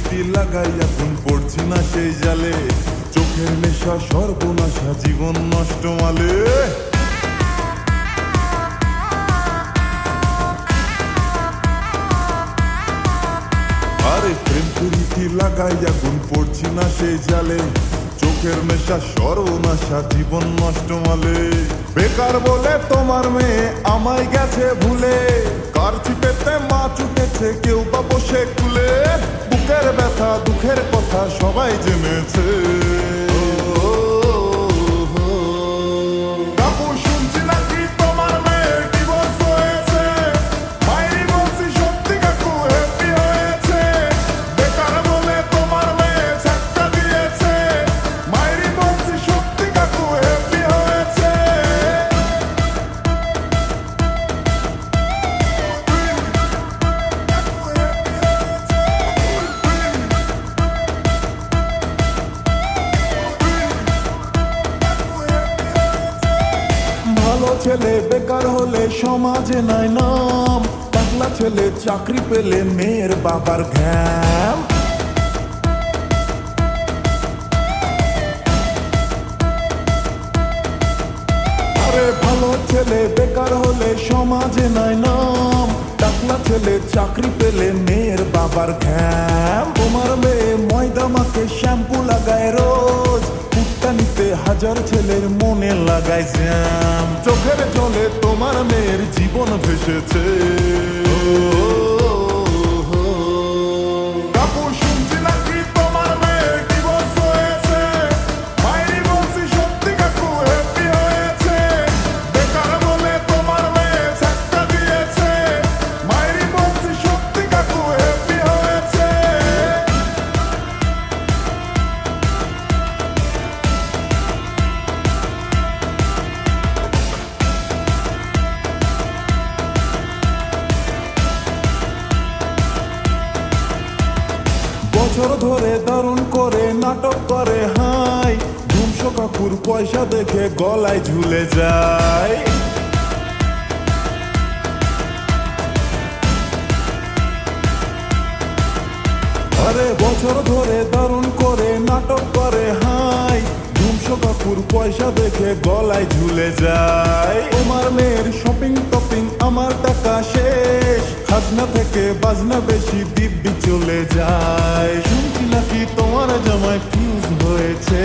প্রীতি লাগাই এখন পড়ছি না সেই জালে, চোখের নেশা সর্বনাশা জীবন নষ্ট মালে। আরে প্রেম প্রীতি লাগাই এখন পড়ছি না সেই জালে, চোখের নেশা সর্বনাশা জীবন নষ্ট মালে। বেকার বলে তোমার মেয়ে আমায় গেছে ভুলে, কার চিপেতে মাছ উঠেছে কেউ বা বসে কুলে। বুকের ব্যথা দুঃখের কথা সবাই জেনেছে। কাকু শুনছি নাকি তোমার মেয়ে ডিভোর্স হয়েছে, মাইরি বলছি সত্যি কাকু হ্যাপি হয়েছে। বেকার বলে তোমার মেয়ে ধাক্কা দিয়েছে, মাইরি বলছি সত্যি কাকু হ্যাপি হয়েছে। ভালো ছেলে বেকার হলে সমাজে নাই নাম, টাকলা ছেলে চাকরি পেলে মেয়ের বাবার ঘ্যাম। আরে ভালো ছেলে বেকার হলে সমাজে নাই নাম, টাকলা ছেলে চাকরি পেলে মেয়ের বাবার ঘ্যাম। তোমার মেয়ে ময়দা মাখে শ্যাম্পু লাগায় রোজ, নিতে হাজার ছেলের মনে লাগায় জ্যাম। চোখের জলে তোমার মেয়ের জীবন ভেসেছে। কাকু শুনছি নাকি তোমার মেয়ে ডিভোর্স হয়েছে, মাইরি বলছি সত্যি কাকু হ্যাপি হয়েছে। বেকার বলে তোমার মেয়ে ধাক্কা দিয়েছে, মাইরি বলছি সত্যি কাকু হ্যাপি হয়েছে। বছর ধরে দারুণ করে নাটক করে হাই, ধুমশো কাকুর পয়সা দেখে গলায় ঝুলে যায়। আরে বছর ধরে দারুণ করে নাটক করে হাই, ধুমশো কাকুর পয়সা দেখে গলায় ঝুলে যায়। তোমার মেয়ের শপিং টপিং আমার টাকা শেষ, খাজনা থেকে বাজনা বেশি দিব্যি চলে যায়। শুনছি নাকি তোমার জামাই ফিউজ হয়েছে।